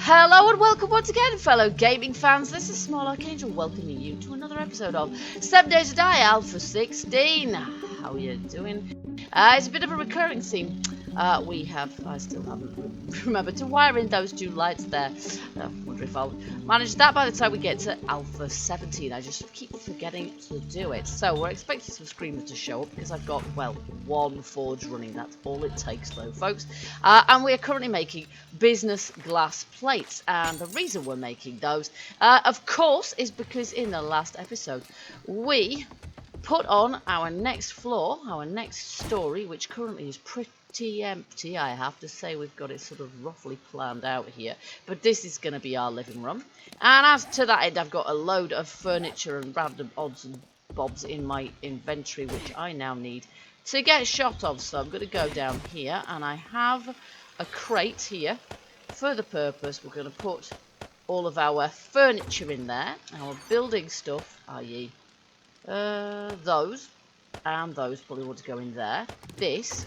Hello and welcome once again, fellow gaming fans. This is Small Archangel welcoming you to another episode of 7 Days to Die Alpha 16. How are you doing? It's a bit of a recurring theme. I still haven't remembered to wire in those two lights there. I wonder if I'll manage that by the time we get to Alpha 17. I just keep forgetting to do it. So we're expecting some screamers to show up because I've got, well, one forge running. That's all it takes though, folks. And we are currently making business glass plates. And the reason we're making those, of course, is because in the last episode, we put on our next floor, our next story, which currently is pretty empty. I have to say we've got it sort of roughly planned out here, but this is going to be our living room. And as to that end, I've got a load of furniture and random odds and bobs in my inventory, which I now need to get shot of. So I'm going to go down here, and I have a crate here for the purpose. We're going to put all of our furniture in there, our building stuff, i.e. Those, and those probably want to go in there. This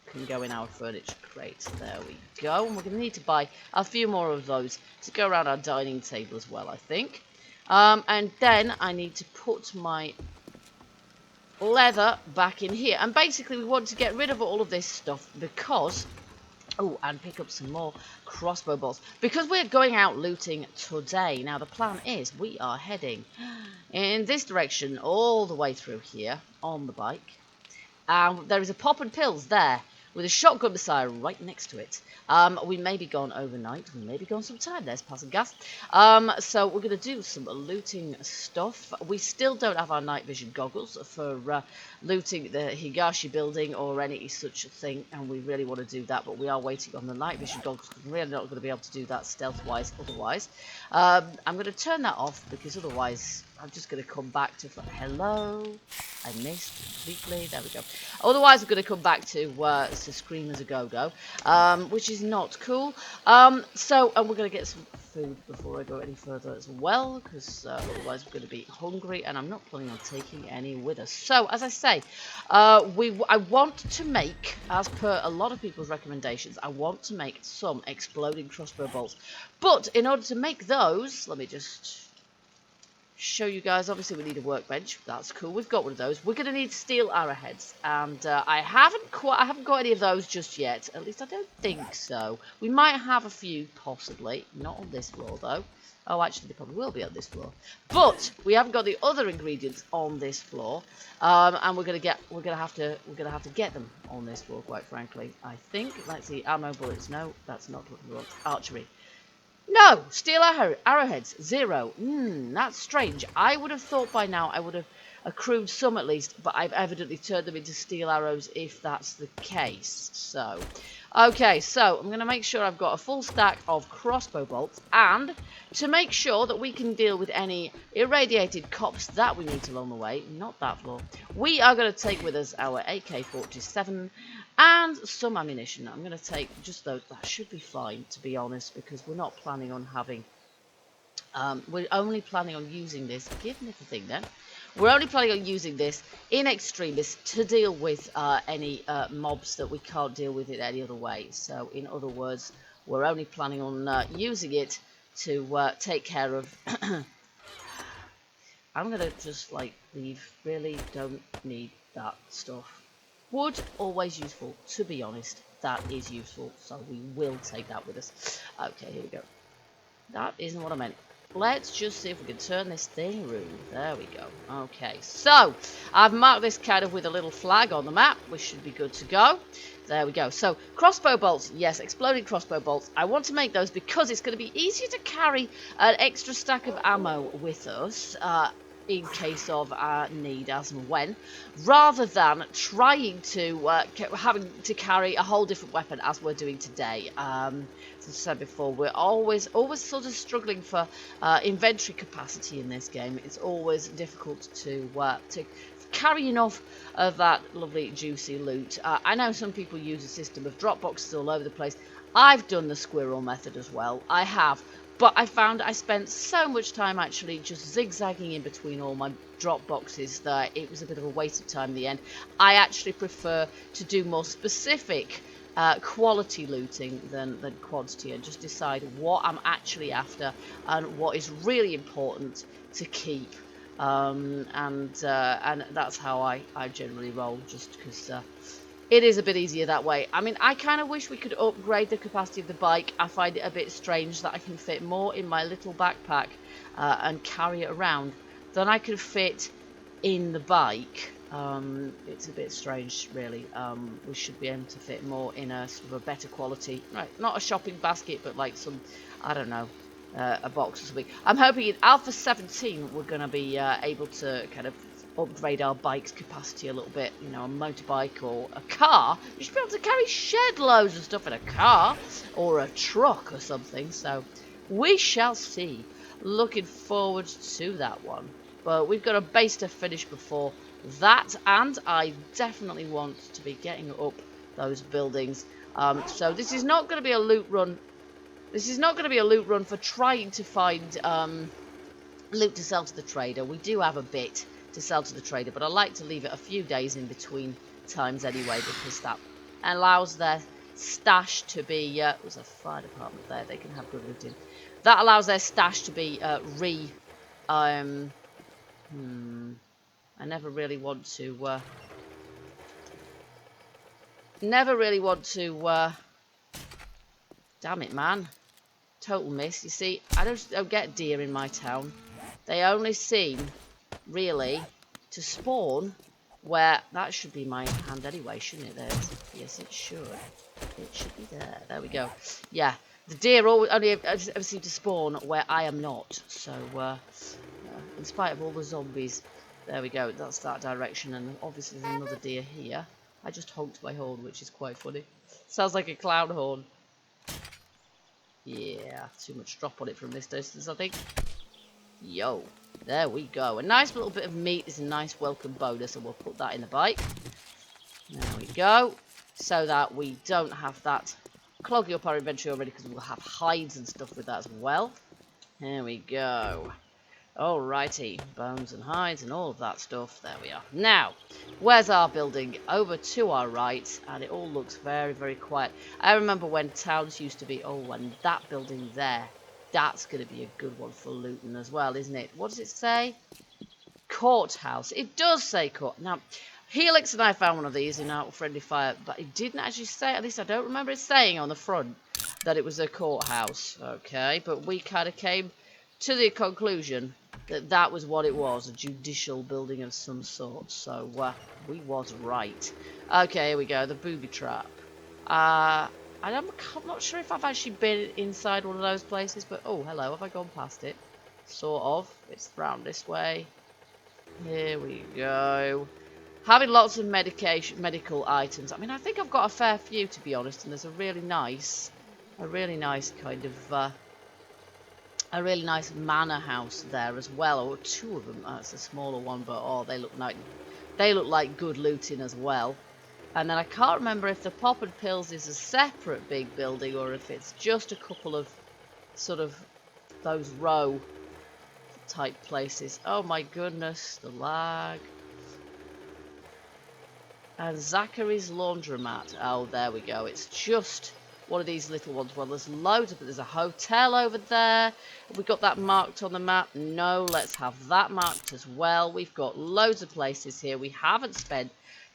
can go in our furniture crate. There we go. And we're going to need to buy a few more of those to go around our dining table as well, I think. And then I need to put my leather back in here. And basically we want to get rid of all of this stuff because... Oh, and pick up some more crossbow bolts. Because we're going out looting today. Now, the plan is we are heading in this direction all the way through here on the bike. And there is a pop and pills there with a shotgun missile right next to it. We may be gone overnight. We may be gone sometime. There's passing gas. So we're going to do some looting stuff. We still don't have our night vision goggles for looting the Higashi building or any such thing. And we really want to do that. But we are waiting on the night vision goggles because we're really not going to be able to do that stealth-wise otherwise. I'm going to turn that off because otherwise... I'm just going to come back to... Hello? I missed completely. There we go. Otherwise, I'm going to come back to Screamers a Go-Go, which is not cool. And we're going to get some food before I go any further as well, because otherwise we're going to be hungry, and I'm not planning on taking any with us. So, as I say, I want to make, as per a lot of people's recommendations, I want to make some exploding crossbow bolts. But in order to make those, let me just... show you guys. Obviously we need a workbench. That's cool. We've got one of those. We're going to need steel arrowheads, and I haven't got any of those just yet. At least I don't think so. We might have a few, possibly. Not on this floor though. Oh, actually they probably will be on this floor. But we haven't got the other ingredients on this floor, and we're gonna have to get them on this floor. Quite frankly, I think. Let's see. Ammo, bullets. No, that's not what we want. Archery. No! Steel arrowheads. 0. That's strange. I would have thought by now I would have accrued some at least, but I've evidently turned them into steel arrows if that's the case. So, okay, so I'm going to make sure I've got a full stack of crossbow bolts, and to make sure that we can deal with any irradiated cops that we meet along the way, not that floor, we are going to take with us our AK-47 and some ammunition. I'm going to take just those. That should be fine, to be honest, because we're not planning on having... we're only planning on using this... Give me the thing then. We're only planning on using this in extremis to deal with any mobs that we can't deal with in any other way. So, in other words, we're only planning on using it to take care of... I'm going to just, like, leave. Really don't need that stuff. Wood, always useful, to be honest. That is useful, so we will take that with us. Okay, here we go. That isn't what I meant. Let's just see if we can turn this thing round. There we go. Okay, so I've marked this kind of with a little flag on the map, which should be good to go. There we go. So, crossbow bolts. Yes, exploding crossbow bolts. I want to make those because it's going to be easier to carry an extra stack of ammo with us, in case of need as and when, rather than trying to having to carry a whole different weapon as we're doing today. As I said before, we're always sort of struggling for inventory capacity in this game. It's always difficult to carry enough of that lovely juicy loot. I know some people use a system of drop boxes all over the place. I've done the squirrel method as well. I have. But I found I spent so much time actually just zigzagging in between all my drop boxes that it was a bit of a waste of time in the end. I actually prefer to do more specific quality looting than quantity, and just decide what I'm actually after and what is really important to keep. And that's how I generally roll, just because it is a bit easier that way. I mean, I kind of wish we could upgrade the capacity of the bike. I find it a bit strange that I can fit more in my little backpack and carry it around than I could fit in the bike. It's a bit strange, really. We should be able to fit more in a sort of a better quality, right? Not a shopping basket, but like some, I don't know, a box or something. I'm hoping in Alpha 17 we're going to be able to kind of upgrade our bike's capacity a little bit. You know, a motorbike or a car. You should be able to carry shed loads of stuff in a car or a truck or something. So we shall see. Looking forward to that one. But we've got a base to finish before that, and I definitely want to be getting up those buildings. So this is not going to be a loot run. This is not going to be a loot run for trying to find loot to sell to the trader. We do have a bit to sell to the trader, but I like to leave it a few days in between times anyway, because that allows their stash to be there's a fire department there, they can have good looting. That allows their stash to be I never really want to damn it, man. Total miss. You see, I don't get deer in my town. They only seem really to spawn where that should be my hand anyway, shouldn't it? There. Yes, it should. It should be there. There we go. Yeah, the deer only ever seem to spawn where I am not. So, in spite of all the zombies, there we go. That's that direction, and obviously there's another deer here. I just honked my horn, which is quite funny. Sounds like a clown horn. Yeah, too much drop on it from this distance, I think. Yo, there we go. A nice little bit of meat is a nice welcome bonus, and we'll put that in the bike. There we go. So that we don't have that clogging up our inventory already, because we'll have hides and stuff with that as well. There we go. Alrighty, bones and hides and all of that stuff. There we are. Now, where's our building? Over to our right, and it all looks very, very quiet. I remember when towns used to be, oh, and that building there, that's going to be a good one for looting as well, isn't it? What does it say? Courthouse. It does say court. Now, Helix and I found one of these in our friendly fire, but it didn't actually say, at least I don't remember it saying on the front, that it was a courthouse. Okay, but we kind of came to the conclusion that that was what it was, a judicial building of some sort. So we was right. Okay, here we go, the booby trap. I'm not sure if I've actually been inside one of those places, but oh, hello, have I gone past it? Sort of. It's round this way. Here we go. Having lots of medical items. I mean, I think I've got a fair few, to be honest, and there's a really nice kind of a really nice manor house there as well, or two of them. That's a smaller one, but oh, they look like good looting as well. And then I can't remember if the Pop and Pills is a separate big building, or if it's just a couple of sort of those row type places. Oh my goodness, the lag. And Zachary's laundromat. Oh, there we go. It's just one of these little ones. Well, there's loads of it. There's a hotel over there. Have we got that marked on the map? No, let's have that marked as well. We've got loads of places here. We haven't spent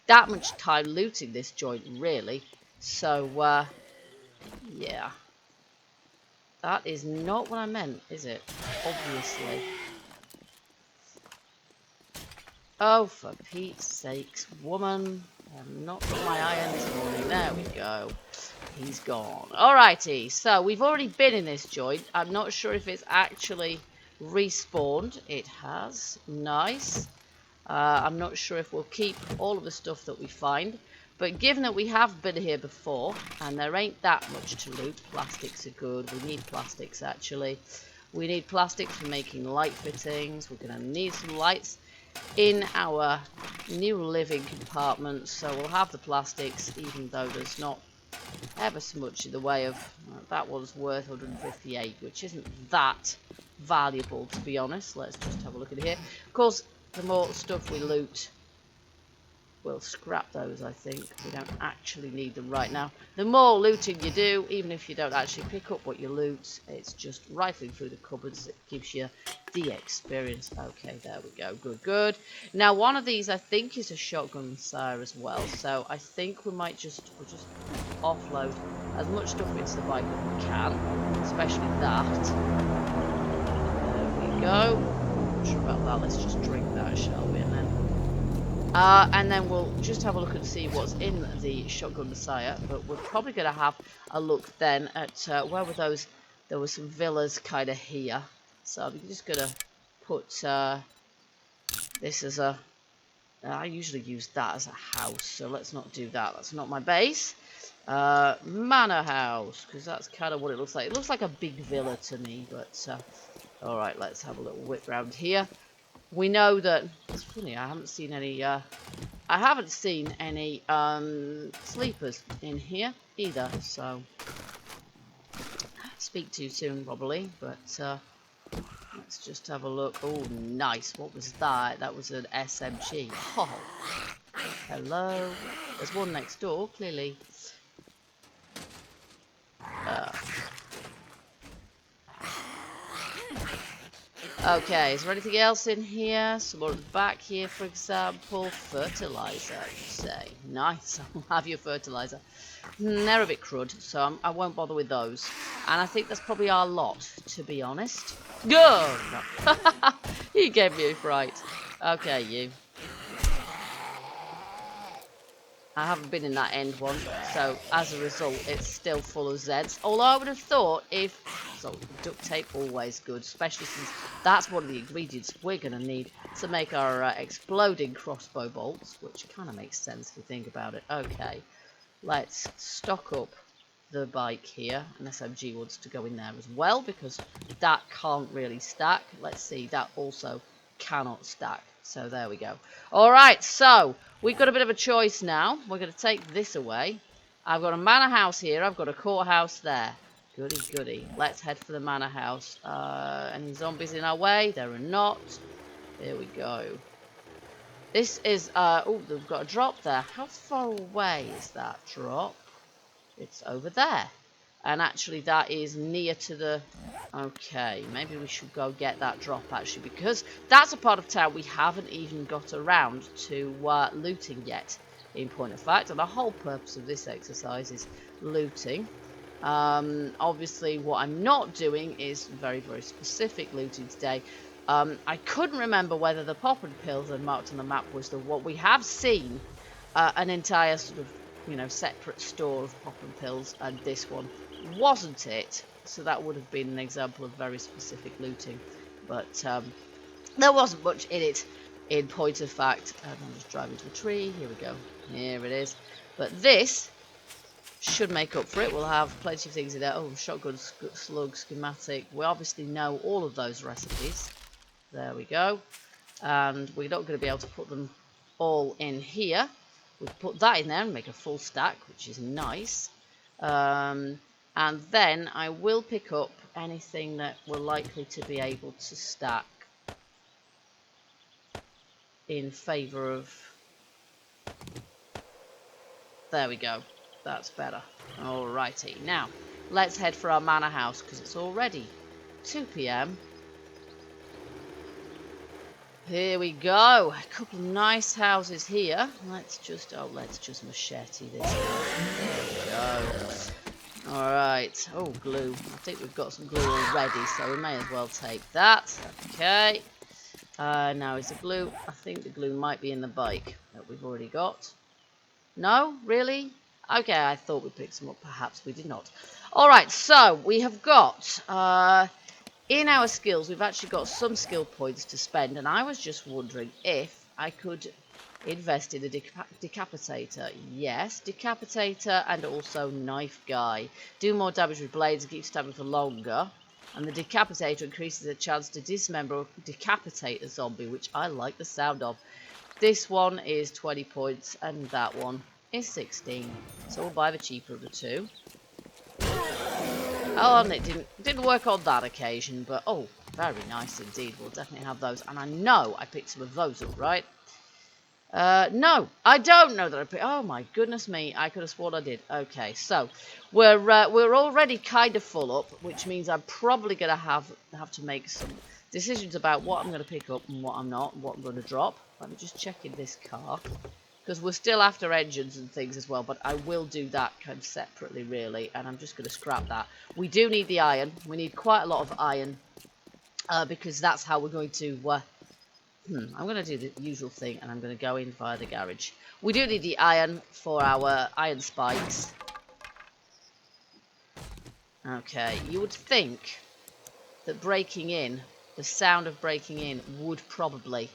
that much time looting this joint, really. So, yeah. That is not what I meant, is it? Obviously. Oh, for Pete's sakes, woman. I'm not got my iron this morning. There we go. He's gone. Alrighty, so we've already been in this joint. I'm not sure if it's actually respawned. It has. Nice. I'm not sure if we'll keep all of the stuff that we find. But given that we have been here before, and there ain't that much to loot, plastics are good. We need plastics, actually. We need plastics for making light fittings. We're going to need some lights in our new living compartment, so we'll have the plastics, even though there's not ever so much in the way of that one's worth 158, which isn't that valuable, to be honest. Let's just have a look at here. Of course, the more stuff we loot, we'll scrap those, I think. We don't actually need them right now. The more looting you do, even if you don't actually pick up what you loot, it's just rifling through the cupboards that gives you the experience. Okay, there we go. Good, good. Now, one of these, I think, is a shotgun sire as well. So I think we'll just offload as much stuff into the bike as we can, especially that. There we go. Not sure about that. Let's just drink that, shall we? And then we'll just have a look and see what's in the shotgun Messiah. But we're probably going to have a look then at where were those? There were some villas kind of here. So I'm just going to put this as a... I usually use that as a house, so let's not do that. That's not my base. Manor house, because that's kind of what it looks like. It looks like a big villa to me, but... Alright, let's have a little whip round here. We know that... It's funny, I haven't seen any sleepers in here either, so... Speak too soon, probably, but... let's just have a look. Oh, nice. What was that? That was an SMG. Oh, hello. There's one next door, clearly. Okay, is there anything else in here? Some more at the back here, for example. Fertilizer, you say. Nice. I'll have your fertilizer. They're a bit crud, so I won't bother with those. And I think that's probably our lot, to be honest. Go! No. You gave me a fright. Okay, you. I haven't been in that end one, so as a result, it's still full of Zeds. Although I would have thought if... So, duct tape, always good, especially since that's one of the ingredients we're going to need to make our exploding crossbow bolts, which kind of makes sense if you think about it. Okay, let's stock up the bike here. An SMG wants to go in there as well, because that can't really stack. Let's see, that also cannot stack. So there we go. Alright, so we've got a bit of a choice now. We're going to take this away. I've got a manor house here. I've got a courthouse there. Goody, goody. Let's head for the manor house. Any zombies in our way? There are not. There we go. This is... oh, they've got a drop there. How far away is that drop? It's over there. And actually that is near to the... Okay, maybe we should go get that drop actually, because that's a part of town we haven't even got around to looting yet, in point of fact. And the whole purpose of this exercise is looting. Obviously what I'm not doing is very, very specific looting today. I couldn't remember whether the pop and pills I marked on the map was the what we have seen an entire sort of, you know, separate store of pop and pills, and this one wasn't it. So that would have been an example of very specific looting, but there wasn't much in it in point of fact. I'm just driving to a tree. Here we go. Here it is. But this should make up for it. We'll have plenty of things in there. Oh, shotgun, slug, schematic. We obviously know all of those recipes. There we go. And we're not going to be able to put them all in here. We'll put that in there and make a full stack, which is nice. And then I will pick up anything that we're likely to be able to stack in favour of... There we go. That's better. Alrighty. Now, let's head for our manor house, because it's already 2 PM. Here we go. A couple of nice houses here. Let's just machete this. There we go. Alright. Oh, glue. I think we've got some glue already, so we may as well take that. Okay. Now is the glue... I think the glue might be in the bike that we've already got. No? Really? Okay, I thought we picked some up. Perhaps we did not. Alright, so we have got... in our skills, we've actually got some skill points to spend, and I was just wondering if I could invest in a decapitator. Yes, decapitator and also knife guy. Do more damage with blades and keep stabbing for longer. And the decapitator increases the chance to dismember or decapitate a zombie, which I like the sound of. This one is 20 points and that one is 16. So we'll buy the cheaper of the two. Oh, and it didn't work on that occasion, but oh, very nice indeed. We'll definitely have those. And I know I picked some of those up, right? No, I don't know that I picked. Oh my goodness me! I could have sworn I did. Okay, so we're already kind of full up, which means I'm probably gonna have to make some decisions about what I'm gonna pick up and what I'm not, what I'm gonna drop. Let me just check in this car because we're still after engines and things as well. But I will do that kind of separately, really, and I'm just gonna scrap that. We do need the iron. We need quite a lot of iron because that's how we're going to. I'm going to do the usual thing, and I'm going to go in via the garage. We do need the iron for our iron spikes. Okay, you would think that breaking in, the sound of breaking in, would probably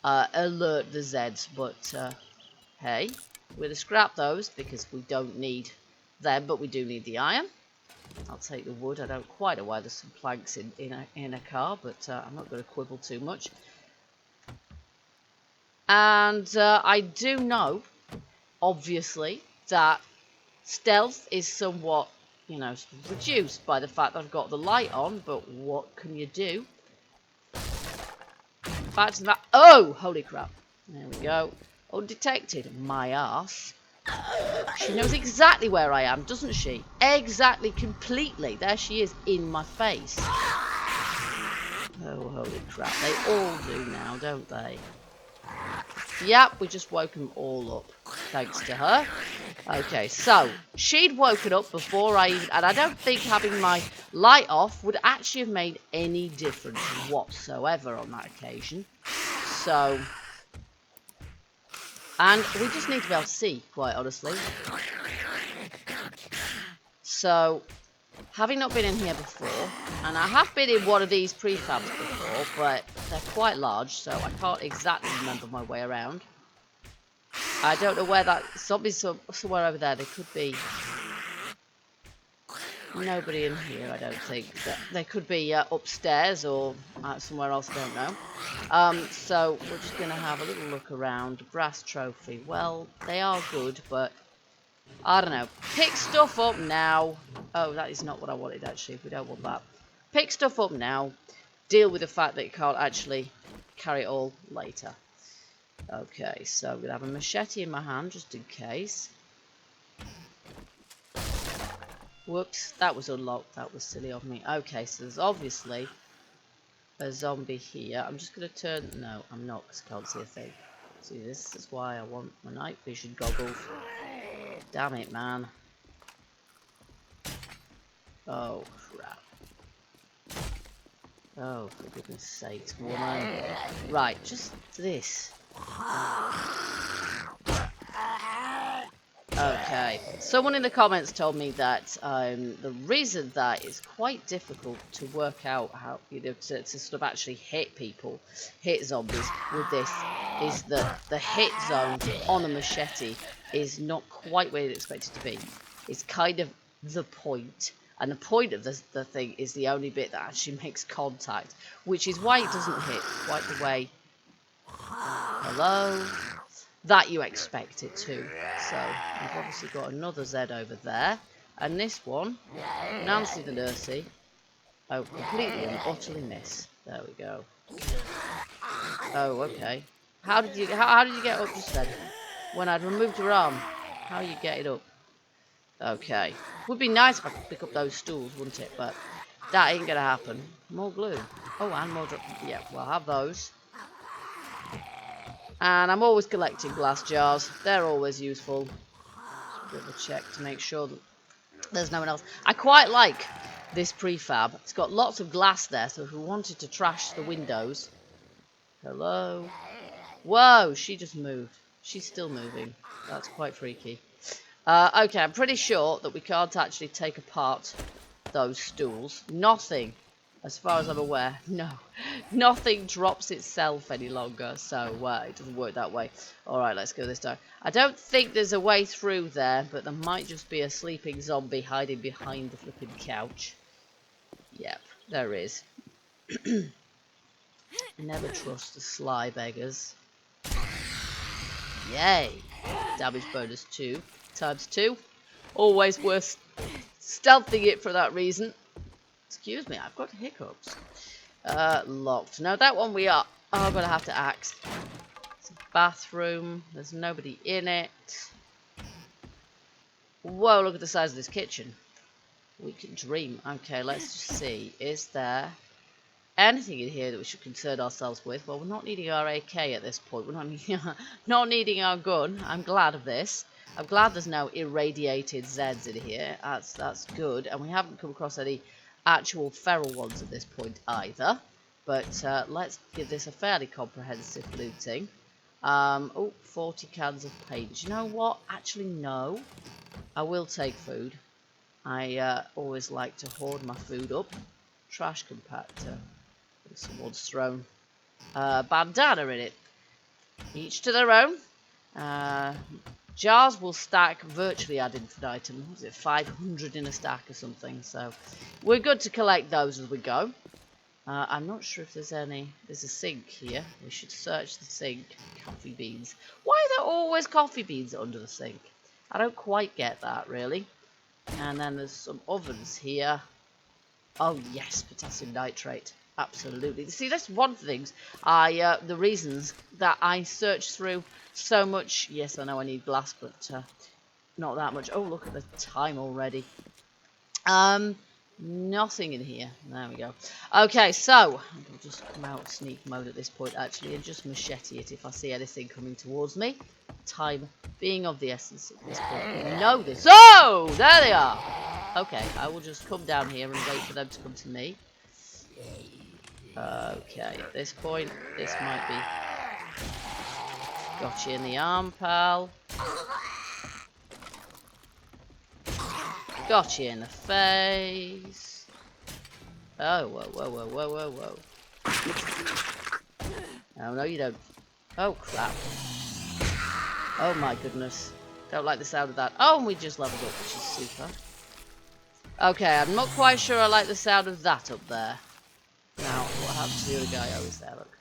alert the Zeds, but hey, we're going to scrap those because we don't need them, but we do need the iron. I'll take the wood. I don't quite know why there's some planks in a car, but I'm not going to quibble too much. And I do know, obviously, that stealth is somewhat, reduced by the fact that I've got the light on, but what can you do? Back to that. Oh, holy crap. There we go. Undetected. My arse. She knows exactly where I am, doesn't she? Exactly, completely. There she is in my face. Oh, holy crap. They all do now, don't they? Yep, we just woke them all up, thanks to her. Okay, so she'd woken up before I even, and I don't think having my light off would actually have made any difference whatsoever on that occasion. So, and we just need to be able to see, quite honestly. So, having not been in here before, and I have been in one of these prefabs before, but they're quite large, so I can't exactly remember my way around. I don't know where that zombie's somewhere over there. There could be nobody in here. I don't think. They could be upstairs or somewhere else. I don't know. So we're just gonna have a little look around. Brass trophy. Well, they are good, but I don't know. Pick stuff up now. Oh, that is not what I wanted actually. We don't want that. Pick stuff up now. Deal with the fact that you can't actually carry it all later. Okay, so I'm going to have a machete in my hand just in case. Whoops, that was unlocked. That was silly of me. Okay, so there's obviously a zombie here. I'm just going to turn... No, I'm not because I can't see a thing. See, this is why I want my night vision goggles. Damn it, man. Oh, crap. Oh, for goodness sakes, woman. Right, just this. Okay, someone in the comments told me that the reason that it's quite difficult to work out how, to sort of actually hit people, hit zombies with this, is that the hit zone on the machete is not quite where you'd expect it to be. It's kind of the point, and the point of the thing is the only bit that actually makes contact, which is why it doesn't hit quite the way, hello, that you expect it to. So I've obviously got another Z over there, and this one, Nancy the Nursey, oh, completely and utterly miss. There we go. Oh, okay. How did you get up just then? When I'd removed your arm, how are you getting up? Okay. Would be nice if I could pick up those stools, wouldn't it? But that ain't gonna happen. More glue. Oh, and more yeah, well, I'll have those. And I'm always collecting glass jars. They're always useful. Just a bit of a check to make sure that there's no one else. I quite like this prefab. It's got lots of glass there, so if we wanted to trash the windows... Hello? Whoa, she just moved. She's still moving. That's quite freaky. Okay, I'm pretty sure that we can't actually take apart those stools. Nothing, as far as I'm aware, no. Nothing drops itself any longer, so it doesn't work that way. Alright, let's go this time. I don't think there's a way through there, but there might just be a sleeping zombie hiding behind the flipping couch. Yep, there is. Never trust the sly beggars. Yay! Damage bonus 2 times 2. Always worth stealthing it for that reason. Excuse me, I've got hiccups. Locked. Now that one we are going to have to axe. It's a bathroom. There's nobody in it. Whoa, look at the size of this kitchen. We can dream. Okay, let's just see. Is there anything in here that we should concern ourselves with? Well, we're not needing our AK at this point. We're not needing our gun. I'm glad of this. I'm glad there's no irradiated Zeds in here. That's good. And we haven't come across any actual feral ones at this point either. But let's give this a fairly comprehensive looting. Oh, 40 cans of paint. You know what? Actually, no. I will take food. I always like to hoard my food up. Trash compactor. Someone's thrown a bandana in it. Each to their own. Jars will stack virtually ad infinitum. Was it 500 in a stack or something? So we're good to collect those as we go. I'm not sure if there's any. There's a sink here. We should search the sink. Coffee beans. Why are there always coffee beans under the sink? I don't quite get that, really. And then there's some ovens here. Oh yes, potassium nitrate. Absolutely. See, that's one of the things. The reasons that I search through so much. Yes, I know I need glass, but not that much. Oh, look at the time already. Nothing in here. There we go. Okay, so I'll just come out of sneak mode at this point, actually, and just machete it if I see anything coming towards me. Time being of the essence at this point. We know this. Oh, there they are. Okay, I will just come down here and wait for them to come to me. Okay, at this point, this might be... Got you in the arm, pal. Got you in the face. Oh, whoa, whoa, whoa, whoa, whoa, whoa. Oh, no, you don't. Oh, crap. Oh, my goodness. Don't like the sound of that. Oh, and we just leveled up, which is super. Okay, I'm not quite sure I like the sound of that up there. Now, what happened to the other guy? Oh, he's there, look.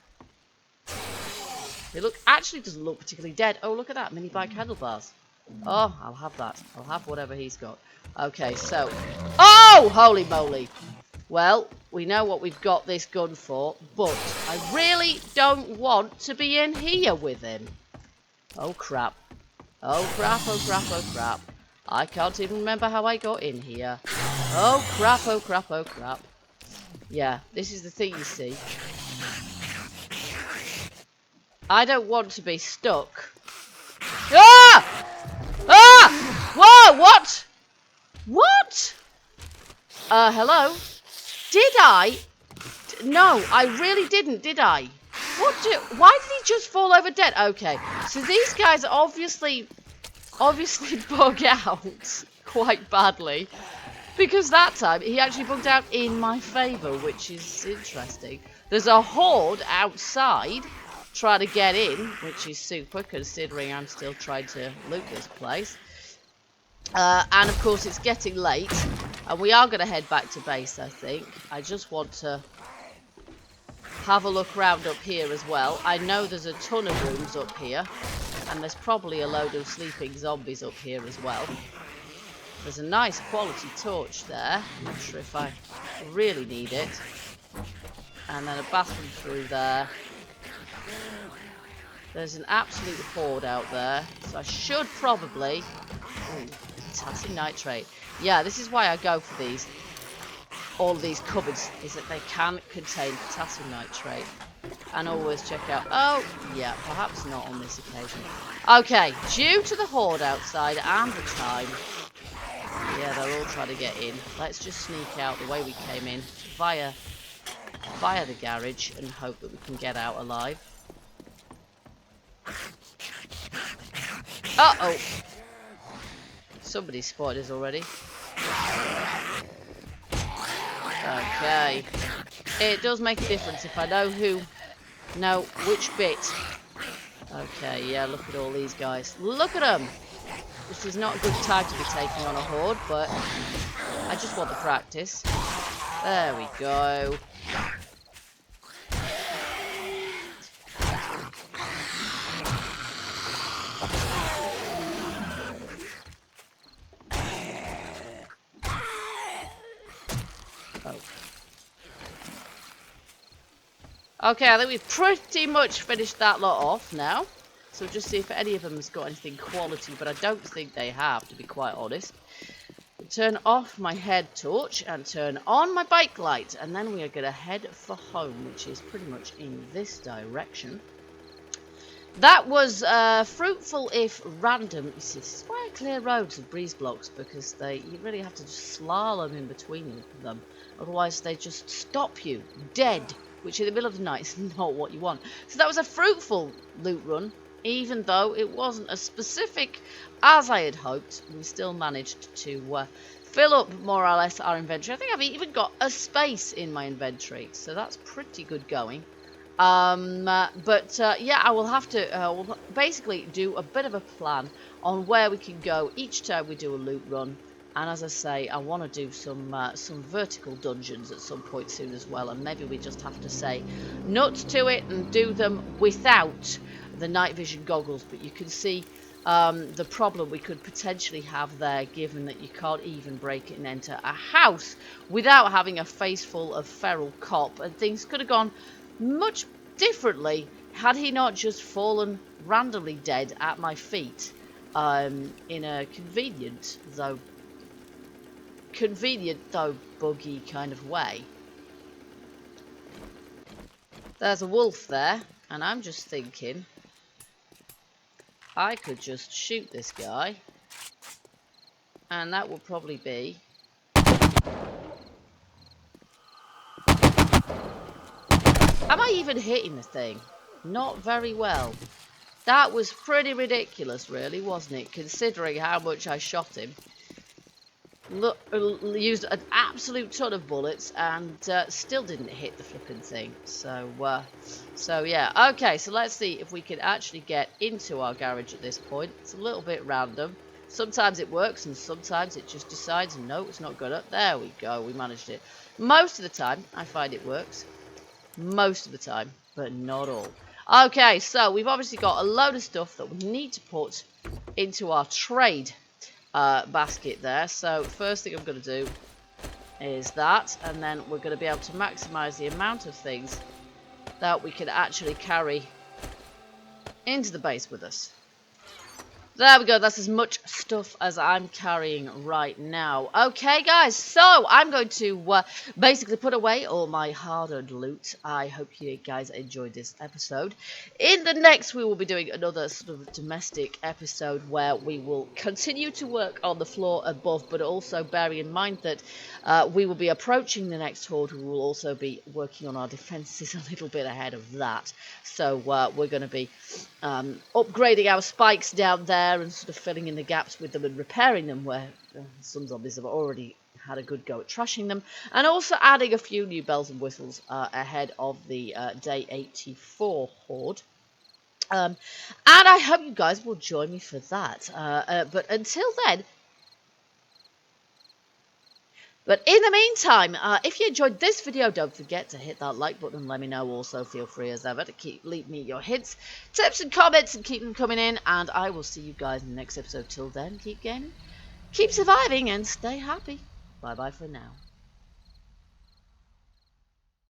He actually doesn't look particularly dead. Oh, look at that. Mini bike handlebars. Oh, I'll have that. I'll have whatever he's got. Okay, so... Oh, holy moly. Well, we know what we've got this gun for, but I really don't want to be in here with him. Oh, crap. Oh, crap, oh, crap, oh, crap. I can't even remember how I got in here. Oh, crap, oh, crap, oh, crap. Yeah, this is the thing, you see. I don't want to be stuck. Ah! Ah! Whoa, what? What? Hello? Did I? No, I really didn't, did I? Why did he just fall over dead? Okay, so these guys obviously bug out quite badly. Because that time, he actually bugged out in my favour, which is interesting. There's a horde outside trying to get in, which is super, considering I'm still trying to loot this place. And of course, it's getting late, and we are going to head back to base, I think. I just want to have a look round up here as well. I know there's a ton of rooms up here, and there's probably a load of sleeping zombies up here as well. There's a nice quality torch there. I'm not sure if I really need it. And then a bathroom through there. There's an absolute horde out there. So I should probably... Ooh, potassium nitrate. Yeah, this is why I go for these. All of these cupboards, is that they can contain potassium nitrate. And always check out... Oh, yeah, perhaps not on this occasion. Okay, due to the horde outside and the time... Yeah, they're all trying to get in. Let's just sneak out the way we came in via the garage and hope that we can get out alive. Uh-oh. Somebody's spotted us already. Okay. It does make a difference if I know which bit. Okay, yeah, look at all these guys. Look at them! This is not a good time to be taking on a horde, but I just want the practice. There we go. Oh. Okay, I think we've pretty much finished that lot off now. So just see if any of them has got anything quality, but I don't think they have, to be quite honest. Turn off my head torch and turn on my bike light, and then we are going to head for home, which is pretty much in this direction. That was fruitful if random. You see, this is why I clear roads with breeze blocks, because you really have to just slalom in between them. Otherwise, they just stop you dead, which in the middle of the night is not what you want. So that was a fruitful loot run, even though it wasn't as specific as I had hoped. We still managed to fill up more or less our inventory. I think I've even got a space in my inventory, so that's pretty good going. Yeah, I will have to we'll basically do a bit of a plan on where we can go each time we do a loot run. And as I say, I want to do some vertical dungeons at some point soon as well. And maybe we just have to say nuts to it and do them without the night vision goggles. But you can see the problem we could potentially have there, given that you can't even break it and enter a house without having a face full of feral cop. And things could have gone much differently had he not just fallen randomly dead at my feet in a convenient though buggy kind of way. There's a wolf there, and I'm just thinking I could just shoot this guy, and that would probably be Am I even hitting the thing? Not very well. That was pretty ridiculous, really, wasn't it? Considering how much I shot him. Look, used an absolute ton of bullets and still didn't hit the flipping thing. So yeah. Okay, so let's see if we can actually get into our garage at this point. It's a little bit random. Sometimes it works and sometimes it just decides, no, it's not good. There we go, we managed it. Most of the time, I find it works. Most of the time, but not all. Okay, so we've obviously got a load of stuff that we need to put into our trade basket there. So first thing I'm going to do is that, and then we're going to be able to maximize the amount of things that we can actually carry into the base with us. There we go, that's as much stuff as I'm carrying right now. Okay, guys, so I'm going to basically put away all my hard-earned loot. I hope you guys enjoyed this episode. In the next, we will be doing another sort of domestic episode where we will continue to work on the floor above, but also bearing in mind that we will be approaching the next horde. We will also be working on our defenses a little bit ahead of that. So we're going to be upgrading our spikes down there and sort of filling in the gaps with them and repairing them where some zombies have already had a good go at trashing them, and also adding a few new bells and whistles ahead of the day 84 horde. And I hope you guys will join me for that. But until then, but in the meantime, if you enjoyed this video, don't forget to hit that like button and let me know. Also, feel free as ever to leave me your hints, tips and comments and keep them coming in. And I will see you guys in the next episode. Till then, keep gaming, keep surviving and stay happy. Bye bye for now.